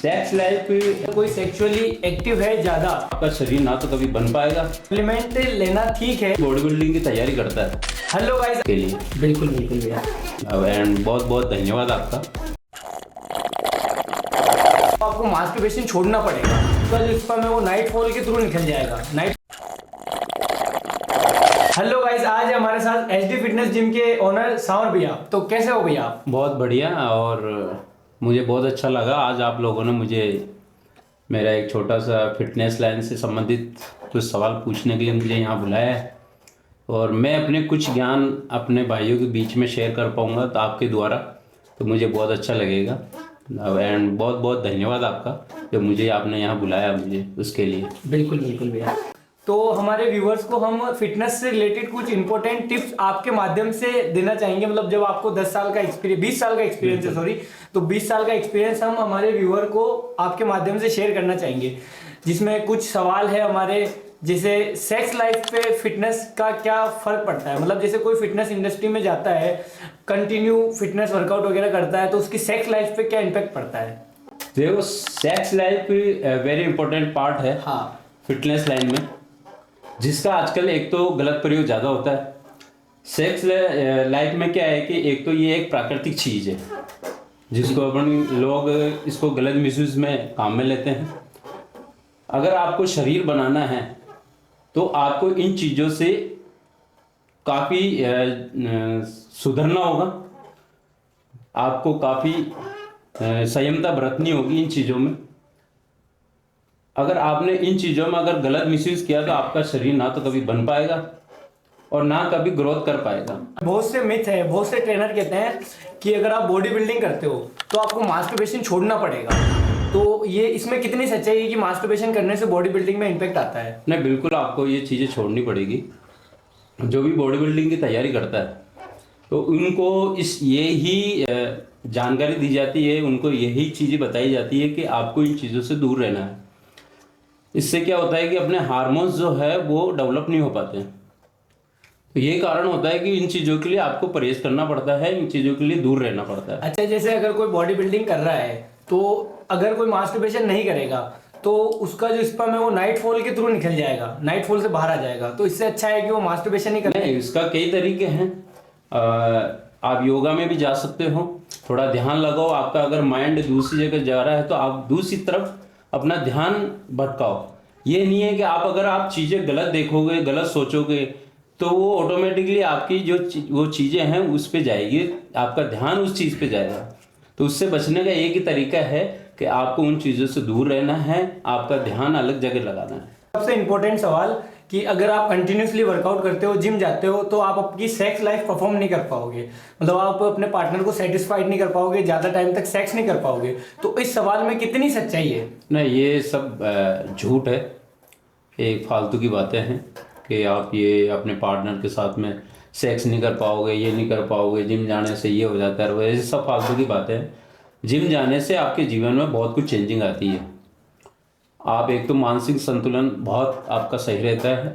Sex life कोई sexually active है ज्यादा, आपका शरीर ना तो कभी बन पाएगा, सप्लीमेंट लेना ठीक है, बॉडी बिल्डिंग की तैयारी करता है हेलो गाइस के लिए। बिल्कुल बिल्कुल भैया, एंड बहुत बहुत धन्यवाद आपका। आपको मास्टरबेशन छोड़ना पड़ेगा, उसका जो स्पर्म है वो नाइट फॉल के थ्रू निकल जाएगा। हेलो गाइस, आज है हमारे साथ एचडी फिटनेस जिम के ओनर सावर भैया। तो कैसे हो भैया आप? बहुत बढ़िया, और मुझे बहुत अच्छा लगा आज आप लोगों ने मुझे मेरा एक छोटा सा फिटनेस लाइन से संबंधित कुछ सवाल पूछने के लिए मुझे यहाँ बुलाया है, और मैं अपने कुछ ज्ञान अपने भाइयों के बीच में शेयर कर पाऊँगा तो आपके द्वारा, तो मुझे बहुत अच्छा लगेगा। एंड बहुत बहुत धन्यवाद आपका जो मुझे आपने यहाँ बुलाया मुझे उसके लिए। बिल्कुल बिल्कुल भैया। तो हमारे व्यूवर्स को हम फिटनेस से रिलेटेड कुछ इंपॉर्टेंट टिप्स आपके माध्यम से देना चाहेंगे। मतलब जब आपको 10 साल का एक्सपीरियंस, 20 साल का एक्सपीरियंस है सॉरी, तो 20 साल का एक्सपीरियंस हम हमारे व्यूवर को आपके माध्यम से शेयर करना चाहेंगे, जिसमें कुछ सवाल है हमारे, जैसे सेक्स लाइफ पे फिटनेस का क्या फर्क पड़ता है। मतलब जैसे कोई फिटनेस इंडस्ट्री में जाता है, कंटिन्यू फिटनेस वर्कआउट वगैरह करता है, तो उसकी सेक्स लाइफ पे क्या इम्पैक्ट पड़ता है? देखो, sex life very important part है हाँ, फिटनेस लाइन में, जिसका आजकल एक तो गलत प्रयोग ज़्यादा होता है। सेक्स लाइफ में क्या है कि एक तो ये एक प्राकृतिक चीज़ है जिसको अपन लोग इसको गलत मिसयूज में काम में लेते हैं। अगर आपको शरीर बनाना है तो आपको इन चीज़ों से काफ़ी सुधरना होगा, आपको काफ़ी संयमता बरतनी होगी इन चीज़ों में। अगर आपने इन चीज़ों में अगर गलत मिसयूज किया तो आपका शरीर ना तो कभी बन पाएगा और ना कभी ग्रोथ कर पाएगा। बहुत से मिथ है, बहुत से ट्रेनर कहते हैं कि अगर आप बॉडी बिल्डिंग करते हो तो आपको मास्टरबेशन छोड़ना पड़ेगा। तो ये इसमें कितनी सच्चाई है कि मास्टरबेशन करने से बॉडी बिल्डिंग में इम्पैक्ट आता है? नहीं, बिल्कुल आपको ये चीज़ें छोड़नी पड़ेगी। जो भी बॉडी बिल्डिंग की तैयारी करता है तो उनको ये ही जानकारी दी जाती है, उनको यही चीज़ें बताई जाती है कि आपको इन चीज़ों से दूर रहना है। इससे क्या होता है कि अपने हार्मोन्स जो है वो डेवलप नहीं हो पाते हैं। तो ये कारण होता है कि इन चीज़ों के लिए आपको परहेज करना पड़ता है, इन चीज़ों के लिए दूर रहना पड़ता है। अच्छा, जैसे अगर कोई बॉडी बिल्डिंग कर रहा है तो अगर कोई मास्टरबेशन नहीं करेगा तो उसका जो स्पर्म है वो नाइट फॉल के थ्रू निकल जाएगा, नाइट फॉल से बाहर आ जाएगा। तो इससे अच्छा है कि वो मास्टरबेशन ही करे। नहीं, इसका कई तरीके हैं। आप योगा में भी जा सकते हो, थोड़ा ध्यान लगाओ। आपका अगर माइंड दूसरी जगह जा रहा है तो आप दूसरी तरफ अपना ध्यान भटकाओ। ये नहीं है कि अगर आप चीज़ें गलत देखोगे, गलत सोचोगे, तो वो ऑटोमेटिकली आपकी जो वो चीज़ें हैं उस पे जाएगी, आपका ध्यान उस चीज़ पे जाएगा। तो उससे बचने का एक ही तरीका है कि आपको उन चीज़ों से दूर रहना है, आपका ध्यान अलग जगह लगाना है। सबसे इम्पोर्टेंट सवाल कि अगर आप कंटिन्यूसली वर्कआउट करते हो, जिम जाते हो, तो आप अपनी सेक्स लाइफ परफॉर्म नहीं कर पाओगे। मतलब आप अपने पार्टनर को सेटिस्फाइड नहीं कर पाओगे, ज़्यादा टाइम तक सेक्स नहीं कर पाओगे। तो इस सवाल में कितनी सच्चाई है? नहीं, ये सब झूठ है, एक फालतू की बातें हैं कि आप ये अपने पार्टनर के साथ में सेक्स नहीं कर पाओगे, ये नहीं कर पाओगे, जिम जाने से ये हो जाता है, वैसे सब फालतू की बातें हैं। जिम जाने से आपके जीवन में बहुत कुछ चेंजिंग आती है। आप एक तो मानसिक संतुलन बहुत आपका सही रहता है,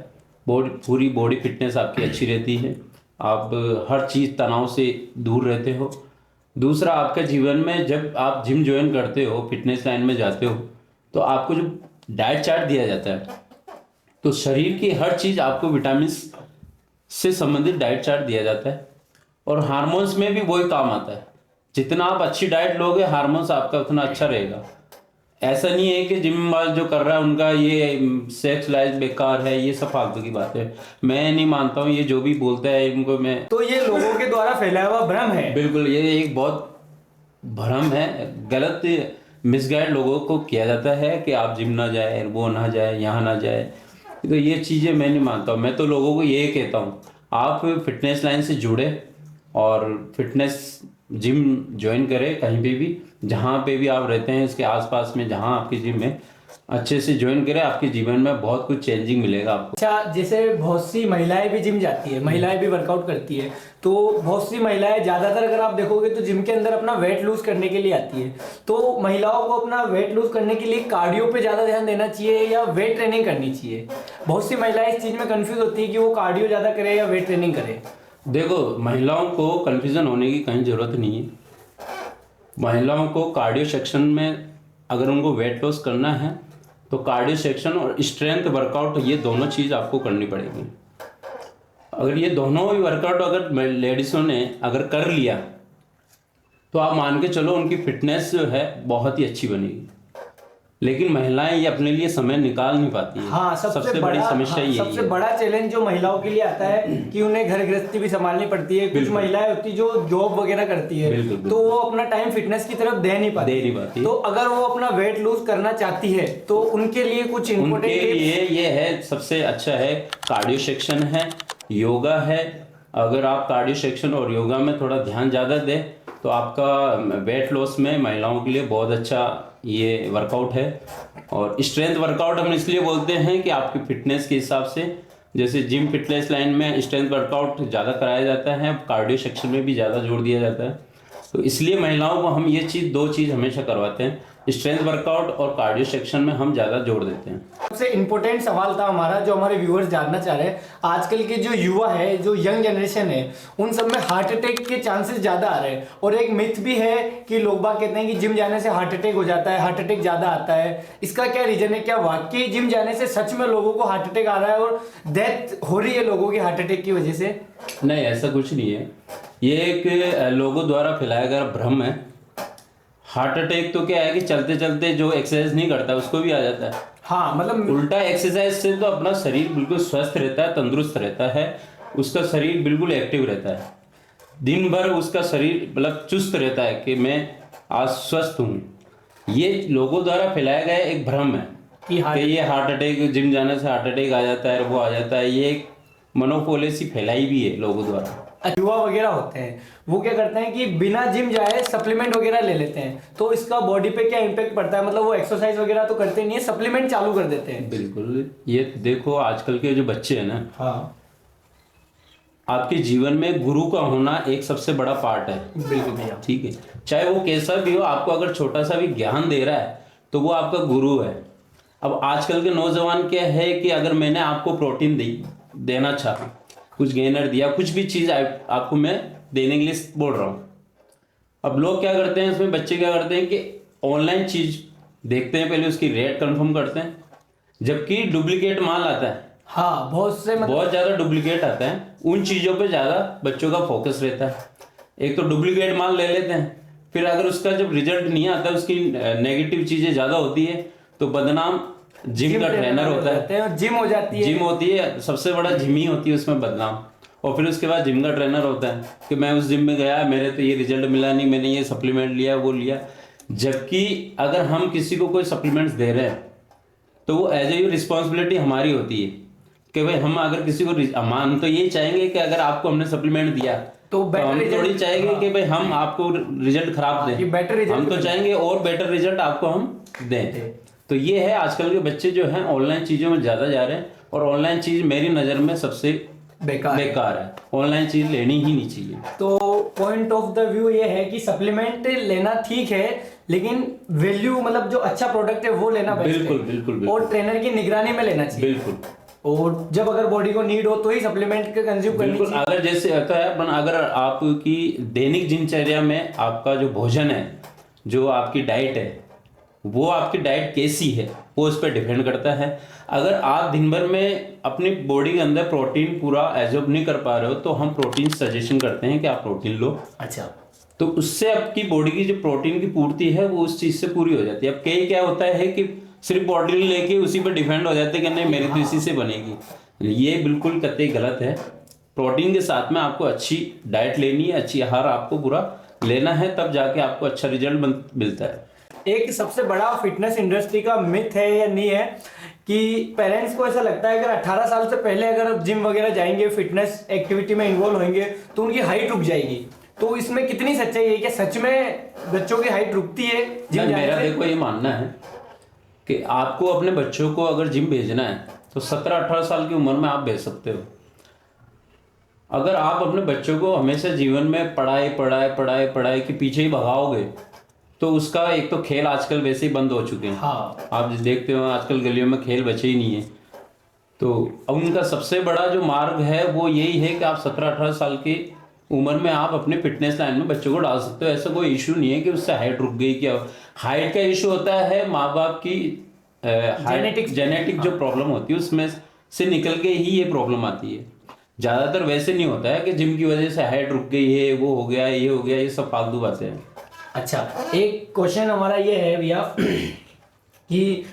पूरी बॉडी फिटनेस आपकी अच्छी रहती है, आप हर चीज़ तनाव से दूर रहते हो। दूसरा, आपके जीवन में जब आप जिम ज्वाइन करते हो, फिटनेस लाइन में जाते हो, तो आपको जो डाइट चार्ट दिया जाता है, तो शरीर की हर चीज़ आपको विटामिन से संबंधित डाइट चार्ट दिया जाता है, और हार्मोन्स में भी वही काम आता है। जितना आप अच्छी डाइट लोगे, हार्मोन्स आपका उतना अच्छा रहेगा। ऐसा नहीं है कि जिम वाले जो कर रहा है उनका ये सेक्स लाइफ बेकार है, ये सब फालतू की बात है। मैं नहीं मानता हूँ, ये जो भी बोलता है इनको मैं, तो ये लोगों के द्वारा फैलाया हुआ भ्रम है। बिल्कुल, ये एक बहुत भ्रम है, गलत मिसगाइड लोगों को किया जाता है कि आप जिम ना जाए, वो ना जाए, यहाँ ना जाए। तो ये चीज़ें मैं नहीं मानता हूँ। मैं तो लोगों को यही कहता हूँ, आप फिटनेस लाइन से जुड़े और फिटनेस जिम ज्वाइन करें कहीं पे भी, जहाँ पे भी आप रहते हैं इसके आसपास में, जहाँ आपकी जिम है, अच्छे से ज्वाइन करें। आपके जीवन में बहुत कुछ चेंजिंग मिलेगा आपको। अच्छा, जैसे बहुत सी महिलाएं भी जिम जाती है, महिलाएं भी वर्कआउट करती है, तो बहुत सी महिलाएं, ज़्यादातर अगर आप देखोगे तो जिम के अंदर अपना वेट लूज करने के लिए आती है। तो महिलाओं को अपना वेट लूज करने के लिए कार्डियो पे ज़्यादा ध्यान देना चाहिए या वेट ट्रेनिंग करनी चाहिए? बहुत सी महिलाएं इस चीज़ में कंफ्यूज होती है कि वो कार्डियो ज़्यादा करे या वेट ट्रेनिंग करे। देखो, महिलाओं को कन्फ्यूज़न होने की कहीं ज़रूरत नहीं है। महिलाओं को कार्डियो सेक्शन में अगर उनको वेट लॉस करना है तो कार्डियो सेक्शन और स्ट्रेंथ वर्कआउट, ये दोनों चीज़ आपको करनी पड़ेगी। अगर ये दोनों ही वर्कआउट अगर लेडीज़ों ने अगर कर लिया तो आप मान के चलो उनकी फिटनेस जो है बहुत ही अच्छी बनेगी। लेकिन महिलाएं ये अपने लिए समय निकाल नहीं पाती है। हाँ, सबसे बड़ी समस्या यही सबसे है। बड़ा चैलेंज जो महिलाओं के लिए आता है कि उन्हें घर गृहस्थी भी संभालनी पड़ती है। कुछ महिलाएं होती जो जॉब वगैरह करती है, बिल्कुल। तो वो अपना टाइम फिटनेस की तरफ दे नहीं पाती। तो अगर वो अपना वेट लूज करना चाहती है तो उनके लिए कुछ उनके इम्पोर्टेंट लिए ये है, सबसे अच्छा है कार्डियो सेक्शन है, योगा है। अगर आप कार्डियो सेक्शन और योगा में थोड़ा ध्यान ज़्यादा दें तो आपका वेट लॉस में महिलाओं के लिए बहुत अच्छा ये वर्कआउट है। और स्ट्रेंथ वर्कआउट हम इसलिए बोलते हैं कि आपकी फिटनेस के हिसाब से, जैसे जिम फिटनेस लाइन में स्ट्रेंथ वर्कआउट ज़्यादा कराया जाता है, कार्डियो सेक्शन में भी ज़्यादा जोर दिया जाता है। तो इसलिए महिलाओं को हम ये चीज़, दो चीज़ हमेशा करवाते हैं, स्ट्रेंथ वर्कआउट और कार्डियो सेक्शन में हम ज़्यादा जोर देते हैं। सबसे इम्पोर्टेंट सवाल था हमारा जो हमारे व्यूअर्स जानना चाह रहे हैं, आजकल के जो युवा है, जो यंग जनरेशन है, उन सब में हार्ट अटैक के चांसेस ज़्यादा आ रहे हैं। और एक मिथ भी है कि लोग बाग कहते हैं कि जिम जाने से हार्ट अटैक हो जाता है, हार्ट अटैक ज़्यादा आता है। इसका क्या रीजन है? क्या वाकई जिम जाने से सच में लोगों को हार्ट अटैक आ रहा है और डेथ हो रही है लोगों की हार्ट अटैक की वजह से? नहीं, ऐसा कुछ नहीं है। ये एक लोगों द्वारा फैलाया गया भ्रम है। हार्ट अटैक तो क्या है कि चलते चलते जो एक्सरसाइज नहीं करता उसको भी आ जाता है। हाँ, मतलब उल्टा एक्सरसाइज से तो अपना शरीर बिल्कुल स्वस्थ रहता है, तंदुरुस्त रहता है, उसका शरीर बिल्कुल एक्टिव रहता है, दिन भर उसका शरीर मतलब चुस्त रहता है कि मैं आज स्वस्थ हूँ। ये लोगों द्वारा फैलाया गया एक भ्रम है कि ये हार्ट अटैक, जिम जाने से हार्ट अटैक आ जाता है, वो आ जाता है। ये एक मनोपोलिसी फैलाई भी है लोगों द्वारा। युवा वगैरह होते हैं वो क्या करते हैं कि बिना जिम जाए सप्लीमेंट वगैरह ले लेते हैं, तो इसका बॉडी पे क्या इम्पैक्ट पड़ता है? मतलब वो एक्सरसाइज वगैरह तो करते नहीं है, सप्लीमेंट चालू कर देते हैं। बिल्कुल। ये देखो आजकल के जो बच्चे हैं ना, हाँ, आपके जीवन में गुरु का होना एक सबसे बड़ा पार्ट है। बिल्कुल भैया। ठीक है, चाहे वो कैसा भी हो, आपको अगर छोटा सा भी ज्ञान दे रहा है तो वो आपका गुरु है। अब आजकल के नौजवान क्या है कि अगर मैंने आपको प्रोटीन देना चाहा, कुछ गेनर दिया, कुछ भी चीज़ आपको मैं देने के लिए बोल रहा हूँ, अब लोग क्या करते हैं, इसमें बच्चे क्या करते हैं कि ऑनलाइन चीज़ देखते हैं, पहले उसकी रेट कंफर्म करते हैं, जबकि डुप्लीकेट माल आता है। हाँ, बहुत ज़्यादा डुप्लीकेट आता है। उन चीज़ों पे ज़्यादा बच्चों का फोकस रहता है। एक तो डुप्लीकेट माल ले लेते हैं, फिर अगर उसका जब रिजल्ट नहीं आता, उसकी नेगेटिव चीज़ें ज़्यादा होती है, तो बदनाम जिम का ट्रेनर होता है, जिम हो जाती है, जिम होती है, सबसे बड़ा जिम ही होती है उसमें बदनाम। और फिर उसके बाद जिम का ट्रेनर होता है कि मैं उस जिम में गया, मेरे तो ये रिजल्ट मिला नहीं, मैंने ये सप्लीमेंट लिया, वो लिया। जबकि अगर हम किसी को कोई सप्लीमेंट्स दे रहे हैं तो वो एज ए रिस्पॉन्सिबिलिटी हमारी होती है कि भाई हम अगर किसी को, हम तो यही चाहेंगे कि अगर आपको हमने सप्लीमेंट दिया तो हम थोड़ी चाहेंगे कि भाई हम आपको रिजल्ट खराब दें, हम तो चाहेंगे और बेटर रिजल्ट आपको हम दें। तो ये है, आजकल के बच्चे जो हैं ऑनलाइन चीज़ों में ज़्यादा जा रहे हैं, और ऑनलाइन चीज़ मेरी नज़र में सबसे बेकार है। ऑनलाइन चीज़ लेनी ही नहीं चाहिए। तो पॉइंट ऑफ द व्यू ये है कि सप्लीमेंट लेना ठीक है, लेकिन वैल्यू मतलब जो अच्छा प्रोडक्ट है वो लेना बेस्ट है। बिल्कुल। और ट्रेनर की निगरानी में लेना चाहिए। बिल्कुल। और जब अगर बॉडी को नीड हो तो ही सप्लीमेंट का कंज्यूम करनी चाहिए। अगर जैसे होता है, अगर आपकी दैनिक दिनचर्या में आपका जो भोजन है, जो आपकी डाइट है, वो आपकी डाइट कैसी है, वो उस पर डिपेंड करता है। अगर आप दिन भर में अपनी बॉडी के अंदर प्रोटीन पूरा एब्जॉर्ब नहीं कर पा रहे हो, तो हम प्रोटीन सजेशन करते हैं कि आप प्रोटीन लो। अच्छा, तो उससे आपकी बॉडी की जो प्रोटीन की पूर्ति है वो उस चीज़ से पूरी हो जाती है। अब कई क्या होता है कि सिर्फ प्रोटीन लेके उसी पर डिपेंड हो जाते हैं कि नहीं मेरी तो इसी से बनेगी। ये बिल्कुल कतई गलत है। प्रोटीन के साथ में आपको अच्छी डाइट लेनी है, अच्छी आहार आपको पूरा लेना है, तब जाके आपको अच्छा रिजल्ट मिलता है। एक सबसे बड़ा फिटनेस इंडस्ट्री का मिथ है या नहीं है कि पेरेंट्स को ऐसा लगता है अगर 18 साल से पहले अगर जिम वगैरह जाएंगे, फिटनेस एक्टिविटी में इन्वॉल्व होंगे तो उनकी हाइट रुक जाएगी। तो इसमें कितनी सच्चाई है? क्या सच में बच्चों की हाइट रुकती है जिम जाने से? मेरा देखो ये मानना है कि आपको अपने बच्चों को अगर जिम भेजना है तो 17-18 साल की उम्र में आप भेज सकते हो। अगर आप अपने बच्चों को हमेशा जीवन में पढ़ाई के पीछे ही भगाओगे तो उसका एक तो खेल आजकल वैसे ही बंद हो चुके हैं। हाँ, आप देखते हो आजकल गलियों में खेल बचे ही नहीं है। तो उनका सबसे बड़ा जो मार्ग है वो यही है कि आप 17-18 साल की उम्र में आप अपने फिटनेस लाइन में बच्चों को डाल सकते हो। ऐसा कोई इशू नहीं है कि उससे हाइट रुक गई, क्या हाइट का इशू होता है, माँ बाप की जेनेटिक जो प्रॉब्लम होती है उसमें से निकल के ही ये प्रॉब्लम आती है। ज्यादातर वैसे नहीं होता है कि जिम की वजह से हाइट रुक गई है, वो हो गया, ये हो गया, ये सब फालतू बातें हैं। अच्छा, एक क्वेश्चन हमारा ये है भैया कि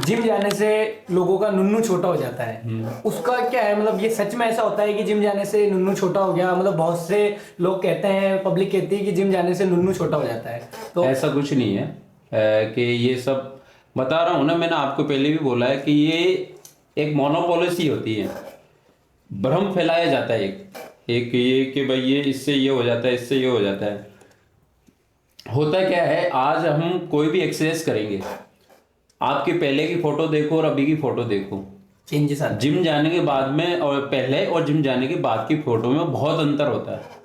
जिम जाने से लोगों का नुन्नू छोटा हो जाता है, उसका क्या है? मतलब ये सच में ऐसा होता है कि जिम जाने से नुन्नू छोटा हो गया? मतलब बहुत से लोग कहते हैं, पब्लिक कहती है कि जिम जाने से नुन्नू छोटा हो जाता है, तो ऐसा कुछ नहीं है कि ये सब बता रहा हूँ ना, मैंने आपको पहले भी बोला है कि ये एक मोनोपॉलिसी होती है, भ्रम फैलाया जाता है एक ये कि भाई ये इससे ये हो जाता है, इससे ये हो जाता है। होता क्या है, आज हम कोई भी एक्सरसाइज करेंगे, आपके पहले की फोटो देखो और अभी की फोटो देखो, चेंजेस आते जिम जाने के बाद में और पहले और जिम जाने के बाद की फोटो में बहुत अंतर होता है।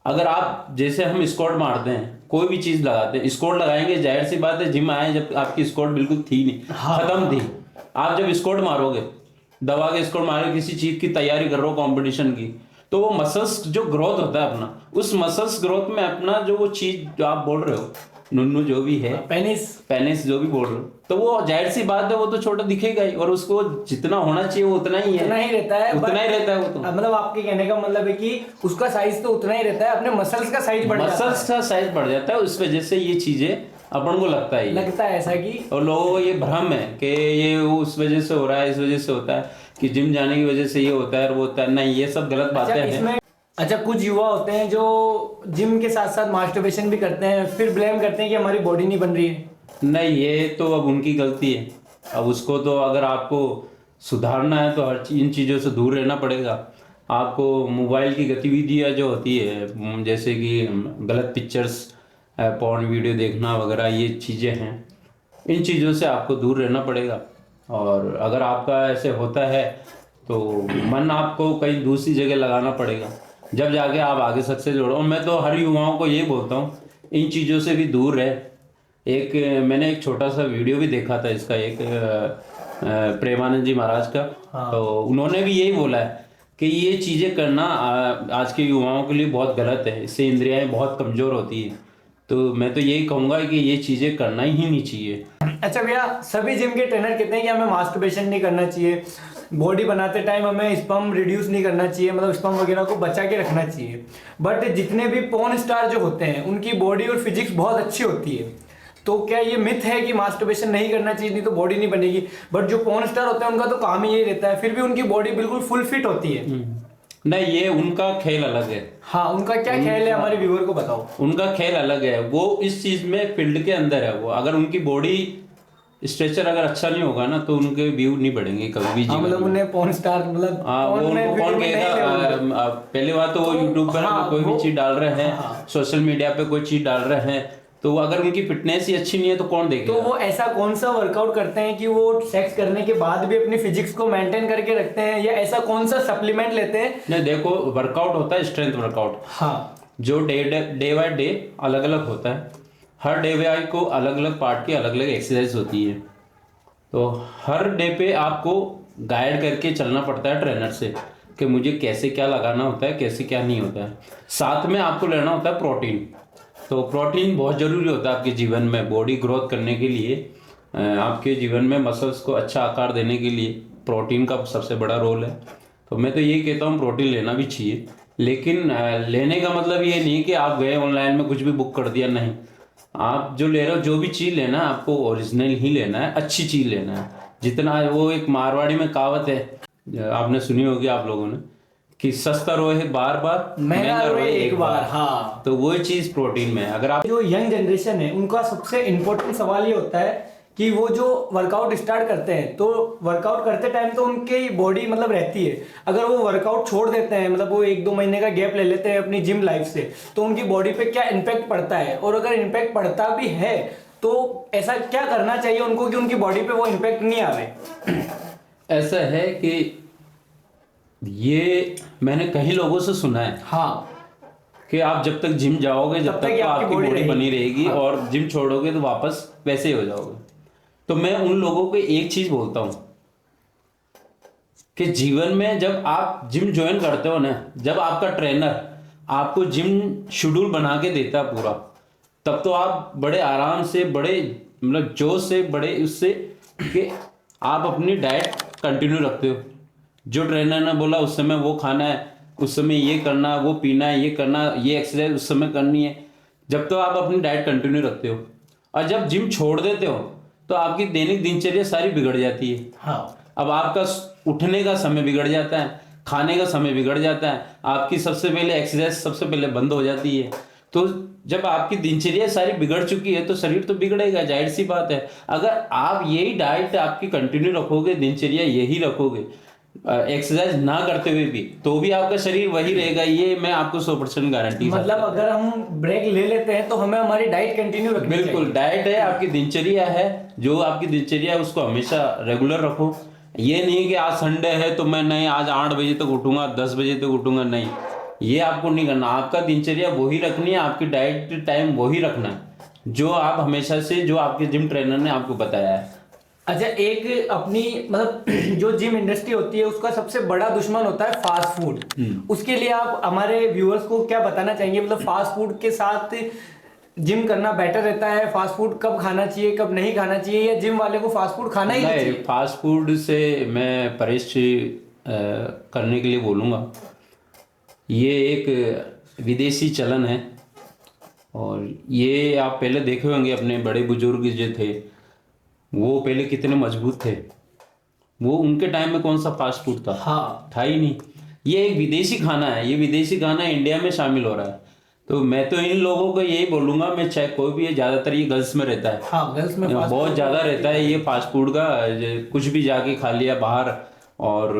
अगर आप जैसे हम स्क्वाट मारते हैं, कोई भी चीज लगाते हैं, स्क्वाट लगाएंगे, जाहिर सी बात है जिम आए जब आपकी स्क्वाट बिल्कुल थी नहीं, खत्म थी। आप जब स्क्वाट मारोगे, दबा के स्क्वाट मारोगे, किसी चीज की तैयारी कर रहे हो कंपटीशन की, तो वो मसल्स जो ग्रोथ होता है अपना, उस मसल्स ग्रोथ में अपना जो वो चीज जो आप बोल रहे हो, नुन्नू जो भी है, पेनिस जो भी बोल रहे हो, तो वो जाहिर सी बात है वो तो छोटा दिखेगा ही, और उसको जितना होना चाहिए वो उतना ही है, उतना ही रहता है, उतना ही रहता है वो तो। मतलब आपके कहने का मतलब है कि उसका साइज तो उतना ही रहता है, अपने मसल्स का साइज बढ़ जाता है, मसल्स का साइज बढ़ जाता है, उस वजह से ये चीजें अपन को लगता है ऐसा कि, और लोगों को ये भ्रम है कि ये उस वजह से हो रहा है, इस वजह से होता है, कि जिम जाने की वजह से ये होता है और वो होता है, नहीं, ये सब गलत बातें हैं। अच्छा, कुछ युवा होते हैं जो जिम के साथ साथ मास्टरबेशन भी करते हैं, फिर ब्लेम करते हैं कि हमारी बॉडी नहीं बन रही है। नहीं, ये तो अब उनकी गलती है। अब उसको तो अगर आपको सुधारना है तो इन चीज़ों से दूर रहना पड़ेगा। आपको मोबाइल की गतिविधियाँ जो होती है, जैसे कि गलत पिक्चर्स, पॉर्न वीडियो देखना वगैरह, ये चीज़ें हैं, इन चीज़ों से आपको दूर रहना पड़ेगा। और अगर आपका ऐसे होता है तो मन आपको कहीं दूसरी जगह लगाना पड़ेगा, जब जाके आप आगे सक्सेस जोड़ो। और मैं तो हर युवाओं को ये बोलता हूँ, इन चीज़ों से भी दूर रहे। मैंने एक छोटा सा वीडियो भी देखा था इसका, एक प्रेमानंद जी महाराज का। हाँ। तो उन्होंने भी यही बोला है कि ये चीज़ें करना आज के युवाओं के लिए बहुत गलत है, इससे इंद्रियाएं बहुत कमज़ोर होती हैं। तो मैं तो यही कहूँगा कि ये चीज़ें करना ही नहीं चाहिए। अच्छा भैया, सभी जिम के ट्रेनर कहते हैं कि हमें मास्टरबेशन नहीं करना चाहिए, बॉडी बनाते टाइम हमें स्पर्म रिड्यूस नहीं करना चाहिए, मतलब स्पर्म वगैरह को बचा के रखना चाहिए। बट जितने भी पॉर्न स्टार जो होते हैं उनकी बॉडी और फिजिक्स बहुत अच्छी होती है, तो क्या ये मिथ है कि मास्टरबेशन नहीं करना चाहिए, नहीं तो बॉडी नहीं बनेगी? बट जो पॉर्न स्टार होते हैं उनका तो काम ही यही रहता है, फिर भी उनकी बॉडी बिल्कुल फुल फिट होती है। नहीं, ये उनका खेल अलग है। हाँ, उनका क्या खेल है, हमारे व्यूअर को बताओ। उनका खेल अलग है, वो इस चीज में फील्ड के अंदर है। वो अगर उनकी बॉडी स्ट्रक्चर अगर अच्छा नहीं होगा ना, तो उनके व्यू नहीं बढ़ेंगे कभी भी जीवन मतलब उन्हें पॉर्न स्टार, मतलब वो उनको कौन कहेगा? पहली बात तो वो यूट्यूब पर कोई भी चीज डाल रहे हैं, सोशल मीडिया पे कोई चीज डाल रहे हैं, तो अगर उनकी फिटनेस ही अच्छी नहीं है तो कौन देखेगा? तो वो ऐसा कौन सा वर्कआउट करते हैं कि वो सेक्स करने के बाद भी अपनी फिजिक्स को मेंटेन करके रखते हैं, या ऐसा कौन सा सप्लीमेंट लेते हैं? नहीं, देखो, वर्कआउट होता है स्ट्रेंथ वर्कआउट। हाँ, जो डे बाय डे अलग अलग होता है। हर डे बाय को अलग अलग पार्ट की अलग अलग एक्सरसाइज होती है, तो हर डे पे आपको गाइड करके चलना पड़ता है ट्रेनर से कि मुझे कैसे क्या लगाना होता है, कैसे क्या नहीं होता है। साथ में आपको लेना होता है प्रोटीन। तो प्रोटीन बहुत ज़रूरी होता है आपके जीवन में, बॉडी ग्रोथ करने के लिए, आपके जीवन में मसल्स को अच्छा आकार देने के लिए प्रोटीन का सबसे बड़ा रोल है। तो मैं तो यही कहता हूँ प्रोटीन लेना भी चाहिए, लेकिन लेने का मतलब ये नहीं कि आप गए ऑनलाइन में कुछ भी बुक कर दिया, नहीं। आप जो ले रहे हो, जो भी चीज़ लेना है आपको ओरिजिनल ही लेना है, अच्छी चीज़ लेना है। जितना वो एक मारवाड़ी में कहावत है, आपने सुनी होगी आप लोगों ने, कि सस्ता रोए बार बार, महंगा रोए एक बार। हाँ, तो वो चीज़ प्रोटीन में। अगर आप जो यंग जनरेशन है उनका सबसे इम्पोर्टेंट सवाल ये होता है कि वो जो वर्कआउट स्टार्ट करते हैं, तो वर्कआउट करते टाइम तो उनकी बॉडी मतलब रहती है, अगर वो वर्कआउट छोड़ देते हैं, मतलब वो 1-2 महीने का गैप ले लेते हैं अपनी जिम लाइफ से, तो उनकी बॉडी पे क्या इम्पैक्ट पड़ता है? और अगर इम्पैक्ट पड़ता भी है तो ऐसा क्या करना चाहिए उनको कि उनकी बॉडी पे वो इम्पैक्ट नहीं आवे? ऐसा है कि ये मैंने कई लोगों से सुना है, हाँ, कि आप जब तक जिम जाओगे जब तक तो आपकी बॉडी बनी रहेगी, हाँ, और जिम छोड़ोगे तो वापस वैसे ही हो जाओगे। तो मैं उन लोगों को एक चीज बोलता हूं कि जीवन में जब आप जिम ज्वाइन करते हो ना, जब आपका ट्रेनर आपको जिम शेड्यूल बना के देता है पूरा, तब तो आप बड़े आराम से, बड़े मतलब जोश से, बड़े उससे कि आप अपनी डाइट कंटिन्यू रखते हो। जो ट्रेनर ने बोला उस समय वो खाना है, उस समय ये करना, वो पीना है, ये करना, ये एक्सरसाइज उस समय करनी है, जब तो आप अपनी डाइट कंटिन्यू रखते हो। और जब जिम छोड़ देते हो तो आपकी दैनिक दिनचर्या सारी बिगड़ जाती है। हाँ, अब आपका उठने का समय बिगड़ जाता है, खाने का समय बिगड़ जाता है, आपकी सबसे पहले एक्सरसाइज सबसे पहले बंद हो जाती है। तो जब आपकी दिनचर्या सारी बिगड़ चुकी है तो शरीर तो बिगड़ेगा, जाहिर सी बात है। अगर आप यही डाइट आपकी कंटिन्यू रखोगे, दिनचर्या यही रखोगे, एक्सरसाइज ना करते हुए भी, तो भी आपका शरीर वही रहेगा, ये मैं आपको 100% गारंटी। मतलब अगर हम ब्रेक ले लेते हैं तो हमें हमारी डाइट कंटिन्यू रखनी चाहिए। बिल्कुल, डाइट है, आपकी दिनचर्या है, जो आपकी दिनचर्या है उसको हमेशा रेगुलर रखो। ये नहीं कि आज संडे है तो मैं नहीं आज 8 बजे तक उठूंगा, 10 बजे तक उठूंगा, नहीं, ये आपको नहीं करना। आपका दिनचर्या वही रखनी है, आपकी डाइट टाइम वही रखना है जो आप हमेशा से, जो आपके जिम ट्रेनर ने आपको बताया है। अच्छा, एक अपनी मतलब जो जिम इंडस्ट्री होती है उसका सबसे बड़ा दुश्मन होता है फास्ट फूड। उसके लिए आप हमारे व्यूअर्स को क्या बताना चाहेंगे? मतलब फास्ट फूड के साथ जिम करना बेटर रहता है? फास्ट फूड कब खाना चाहिए, कब नहीं खाना चाहिए, या जिम वाले को फास्ट फूड खाना ही नहीं चाहिए? फास्ट फूड से मैं परहेज करने के लिए बोलूँगा। ये एक विदेशी चलन है, और ये आप पहले देखे होंगे अपने बड़े बुजुर्ग जो थे वो पहले कितने मजबूत थे। वो उनके टाइम में कौन सा फास्ट फूड था? हाँ, था ही नहीं। ये एक विदेशी खाना है, ये विदेशी खाना इंडिया में शामिल हो रहा है। तो मैं तो इन लोगों को यही बोलूंगा, मैं चाहे कोई भी है, ज्यादातर ये गर्ल्स में रहता है। हाँ, गर्ल्स में बहुत ज्यादा रहता है ये फास्ट फूड का। कुछ भी जाके खा लिया बाहर, और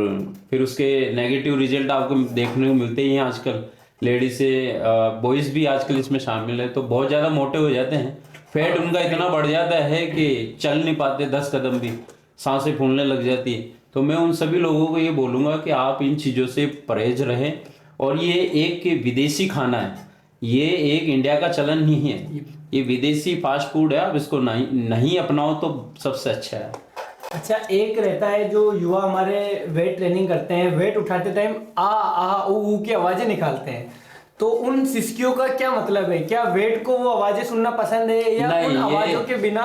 फिर उसके नेगेटिव रिजल्ट आपको देखने को मिलते ही हैं आजकल। लेडीज से बॉयज भी आजकल इसमें शामिल है, तो बहुत ज्यादा मोटे हो जाते हैं। फैट उनका इतना बढ़ जाता है कि चल नहीं पाते 10 कदम भी, सांसें फूलने लग जाती है। तो मैं उन सभी लोगों को ये बोलूँगा कि आप इन चीज़ों से परहेज रहें। और ये एक विदेशी खाना है, ये एक इंडिया का चलन नहीं है, ये विदेशी फास्ट फूड है। आप इसको नहीं अपनाओ तो सबसे अच्छा है। अच्छा, एक रहता है जो युवा हमारे वेट ट्रेनिंग करते हैं, वेट उठाते टाइम आ ऊ की आवाजें निकालते हैं, तो उन सिसकियों का क्या मतलब है? क्या वेट को वो आवाजें सुनना पसंद है, या उन आवाजों के बिना?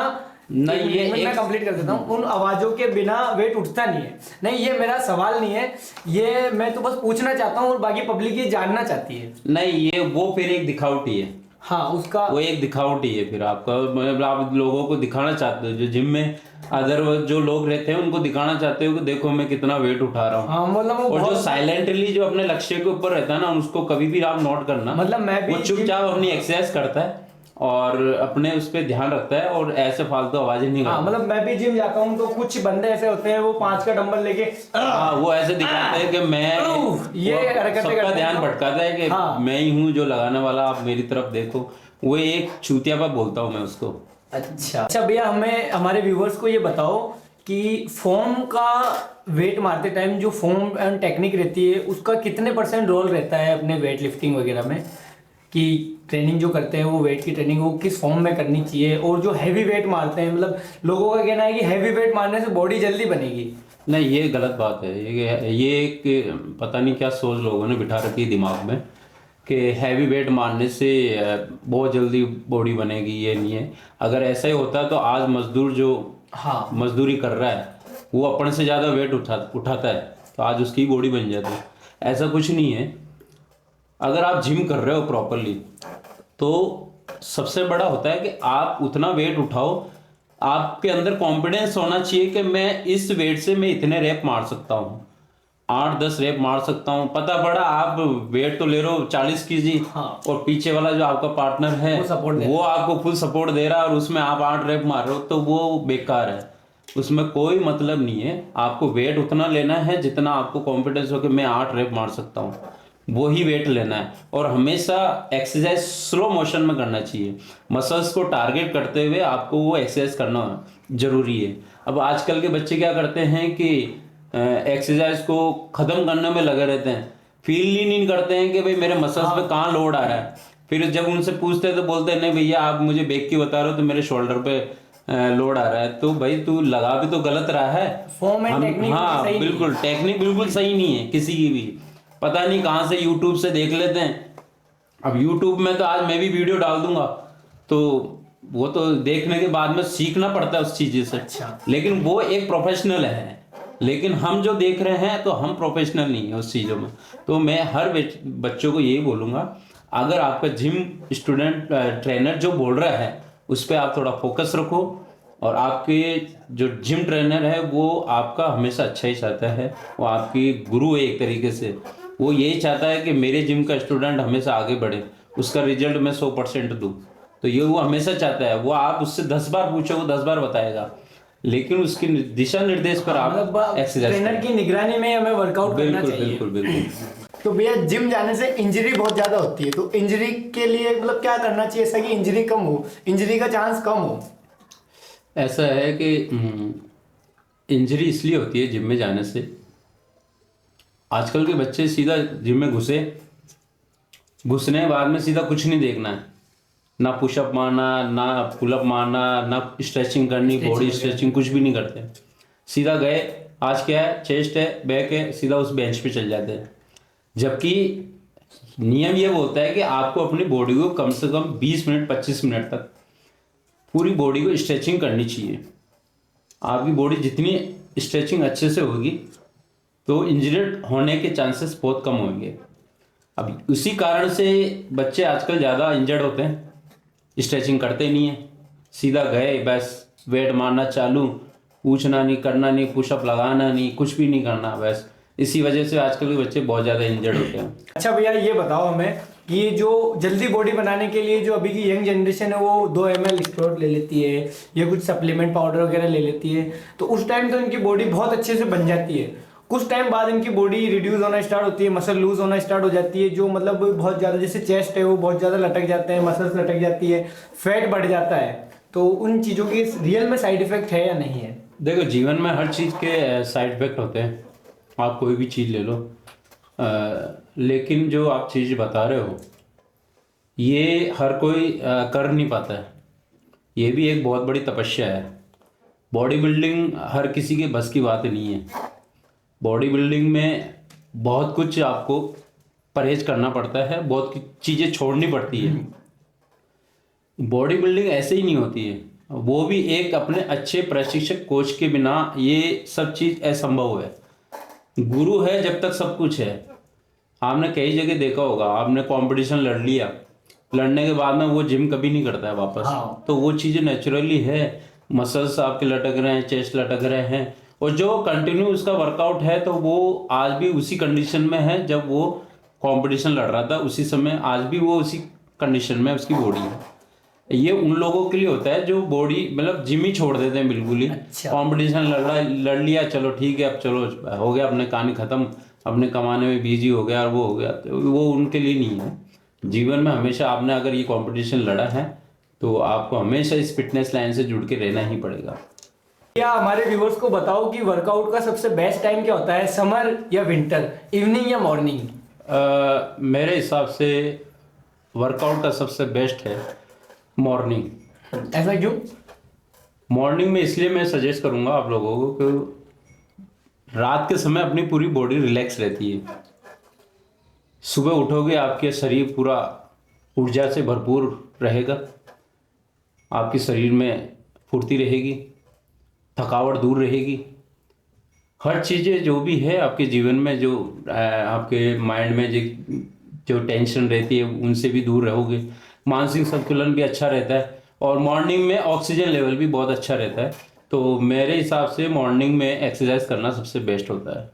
नहीं, ये मैं कंप्लीट कर देता हूँ। उन आवाजों के बिना वेट उठता नहीं है। नहीं, ये मेरा सवाल नहीं है, ये मैं तो बस पूछना चाहता हूँ और बाकी पब्लिक ये जानना चाहती है। नहीं, ये वो फिर एक दिखावटी है। हाँ, उसका वो एक दिखावटी है फिर आपका, मतलब आप लोगों को दिखाना चाहते हो, जो जिम में अदर जो लोग रहते हैं उनको दिखाना चाहते हो कि देखो मैं कितना वेट उठा रहा हूँ। हाँ, मतलब और जो साइलेंटली जो अपने लक्ष्य के ऊपर रहता है ना, उसको कभी भी आप नोट करना, मतलब मैं भी वो चुपचाप अपनी एक्सरसाइज करता है और अपने उस पर ध्यान रखता है, और ऐसे फालतू आवाजें नहीं करता। मतलब मैं भी जिम जाता हूँ तो कुछ बंदे ऐसे होते हैं, वो 5 का डंबल लेके वो ऐसे दिखाते हैं कि मैं, ये सबका ध्यान भटकाता है कि मैं ही हूँ जो लगाने वाला, आप मेरी तरफ देखो। वो एक चूतिया पर बोलता हूँ मैं उसको। अच्छा भैया, हमें हमारे व्यूवर्स को ये बताओ कि फॉर्म का वेट मारते टाइम जो फॉर्म एंड टेक्निक रहती है उसका कितने % रोल रहता है अपने वेट लिफ्टिंग वगैरह में? कि ट्रेनिंग जो करते हैं वो वेट की ट्रेनिंग वो किस फॉर्म में करनी चाहिए? और जो हैवी वेट मारते हैं, मतलब लोगों का कहना है कि हैवी वेट मारने से बॉडी जल्दी बनेगी। नहीं, ये गलत बात है। ये एक पता नहीं क्या सोच लोगों ने बिठा रखी है दिमाग में कि हैवी वेट मारने से बहुत जल्दी बॉडी बनेगी। ये नहीं है। अगर ऐसा ही होता तो आज मजदूर जो मजदूरी कर रहा है वो अपने से ज़्यादा वेट उठाता है तो आज उसकी बॉडी बन जाती है। ऐसा कुछ नहीं है। अगर आप जिम कर रहे हो प्रॉपरली तो सबसे बड़ा होता है कि आप उतना वेट उठाओ, आपके अंदर कॉन्फिडेंस होना चाहिए कि मैं इस वेट से मैं इतने रैप मार सकता हूँ, 8-10 रैप मार सकता हूँ। पता पड़ा आप वेट तो ले रहे हो 40 kg और पीछे वाला जो आपका पार्टनर है वो आपको फुल सपोर्ट दे रहा है और उसमें आप 8 रैप मार रहे हो, तो वो बेकार है, उसमें कोई मतलब नहीं है। आपको वेट उतना लेना है जितना आपको कॉन्फिडेंस हो कि मैं 8 रैप मार सकता हूँ, वो ही वेट लेना है। और हमेशा एक्सरसाइज स्लो मोशन में करना चाहिए। मसल्स को टारगेट करते हुए आपको वो एक्सरसाइज करना जरूरी है। अब आजकल के बच्चे क्या करते हैं कि एक्सरसाइज को खत्म करने में लगे रहते हैं, फील ही नहीं करते हैं कि भाई मेरे मसल्स पे कहाँ लोड आ रहा है। फिर जब उनसे पूछते हैं तो बोलते हैं नहीं भैया आप मुझे बैक की बता रहे हो तो मेरे शोल्डर पे लोड आ रहा है। तो भाई तू लगा भी तो गलत रहा है। हाँ बिल्कुल, टेक्निक बिल्कुल सही नहीं है किसी की भी। पता नहीं कहाँ से यूट्यूब से देख लेते हैं। अब यूट्यूब में तो आज मैं भी वीडियो डाल दूंगा, तो वो तो देखने के बाद में सीखना पड़ता है उस चीज़ से। अच्छा। लेकिन वो एक प्रोफेशनल है, लेकिन हम जो देख रहे हैं तो हम प्रोफेशनल नहीं है उस चीज़ों में। तो मैं हर बच्चों को यही बोलूँगा, अगर आपका जिम स्टूडेंट ट्रेनर जो बोल रहा है उस पर आप थोड़ा फोकस रखो, और आपके जो जिम ट्रेनर है वो आपका हमेशा अच्छा ही चाहता है, वो आपकी गुरु है एक तरीके से। वो यही चाहता है कि मेरे जिम का स्टूडेंट हमेशा आगे बढ़े, उसका रिजल्ट मैं 100% दूँ। तो ये वो हमेशा चाहता है। वो आप उससे 10 बार पूछो, वो 10 बार बताएगा, लेकिन उसकी दिशा निर्देश पर आप एक्सरसाइज ट्रेनर की निगरानी में हमें वर्कआउट करना बिल्कुल चाहिए। बिल्कुल बिल्कुल। तो भैया जिम जाने से इंजरी बहुत ज्यादा होती है, तो इंजरी के लिए मतलब क्या करना चाहिए ऐसा कि इंजरी कम हो, इंजरी का चांस कम हो? ऐसा है कि इंजरी इसलिए होती है जिम में जाने से, आजकल के बच्चे सीधा जिम में घुसने के बाद में सीधा कुछ नहीं देखना है, ना पुशअप मारना, ना पुलअप मारना, ना स्ट्रेचिंग करनी, बॉडी स्ट्रेचिंग कुछ भी नहीं करते। सीधा गए, आज क्या है, चेस्ट है, बैक है, सीधा उस बेंच पे चल जाते हैं। जबकि नियम ये बोलता है कि आपको अपनी बॉडी को कम से कम 20 मिनट 25 मिनट तक पूरी बॉडी को स्ट्रेचिंग करनी चाहिए। आपकी बॉडी जितनी स्ट्रेचिंग अच्छे से होगी तो इंजर्ड होने के चांसेस बहुत कम होंगे। अब उसी कारण से बच्चे आजकल ज़्यादा इंजर्ड होते हैं, स्ट्रेचिंग करते नहीं है, सीधा गए बस वेट मारना चालू, पूछना नहीं, करना नहीं, पुशअप लगाना नहीं, कुछ भी नहीं करना, बस इसी वजह से आजकल के बच्चे बहुत ज़्यादा इंजर्ड होते हैं। अच्छा भैया ये बताओ हमें कि ये जो जल्दी बॉडी बनाने के लिए जो अभी की यंग जनरेशन है वो 2 ml स्टेरॉइड ले लेती है या कुछ सप्लीमेंट पाउडर वगैरह ले लेती है, तो उस टाइम तो इनकी बॉडी बहुत अच्छे से बन जाती है। कुछ टाइम बाद इनकी बॉडी रिड्यूस होना स्टार्ट होती है, मसल लूज होना स्टार्ट हो जाती है, जो मतलब बहुत ज़्यादा, जैसे चेस्ट है वो बहुत ज़्यादा लटक जाते हैं, मसल्स लटक जाती है, फैट बढ़ जाता है। तो उन चीज़ों की रियल में साइड इफेक्ट है या नहीं है? देखो, जीवन में हर चीज़ के साइड इफेक्ट होते हैं, आप कोई भी चीज़ ले लो, लेकिन जो आप चीज़ बता रहे हो ये हर कोई कर नहीं पाता है। ये भी एक बहुत बड़ी तपस्या है। बॉडी बिल्डिंग हर किसी के बस की बात नहीं है। बॉडी बिल्डिंग में बहुत कुछ आपको परहेज करना पड़ता है, बहुत चीज़ें छोड़नी पड़ती है। बॉडी बिल्डिंग ऐसे ही नहीं होती है, वो भी एक अपने अच्छे प्रशिक्षक कोच के बिना ये सब चीज़ असंभव है। गुरु है जब तक सब कुछ है। आपने कई जगह देखा होगा, आपने कंपटीशन लड़ लिया, लड़ने के बाद में वो जिम कभी नहीं करता है वापस। हाँ। तो वो चीज़ें नेचुरली है, मसल्स आपके लटक रहे हैं, चेस्ट लटक रहे हैं, और जो कंटिन्यू उसका वर्कआउट है तो वो आज भी उसी कंडीशन में है जब वो कंपटीशन लड़ रहा था, उसी समय आज भी वो उसी कंडीशन में उसकी बॉडी है। ये उन लोगों के लिए होता है जो बॉडी मतलब जिम ही छोड़ देते हैं बिल्कुल ही। अच्छा। कंपटीशन लड़ लिया, चलो ठीक है, अब चलो हो गया, अपने कहानी खत्म, अपने कमाने में बिजी हो गया और वो हो गया, तो वो उनके लिए नहीं है। जीवन में हमेशा आपने अगर ये कंपटीशन लड़ा है तो आपको हमेशा इस फिटनेस लाइन से जुड़ के रहना ही पड़ेगा। या हमारे व्यूअर्स को बताओ कि वर्कआउट का सबसे बेस्ट टाइम क्या होता है, समर या विंटर, इवनिंग या मॉर्निंग? मेरे हिसाब से वर्कआउट का सबसे बेस्ट है मॉर्निंग। ऐसा क्यों? मॉर्निंग में इसलिए मैं सजेस्ट करूंगा आप लोगों को कि रात के समय अपनी पूरी बॉडी रिलैक्स रहती है। सुबह उठोगे आपके शरीर पूरा ऊर्जा से भरपूर रहेगा, आपके शरीर में फुर्ती रहेगी, थकावट दूर रहेगी, हर चीज़ें जो भी है आपके जीवन में, जो आपके माइंड में जो टेंशन रहती है उनसे भी दूर रहोगे, मानसिक संतुलन भी अच्छा रहता है, और मॉर्निंग में ऑक्सीजन लेवल भी बहुत अच्छा रहता है। तो मेरे हिसाब से मॉर्निंग में एक्सरसाइज करना सबसे बेस्ट होता है।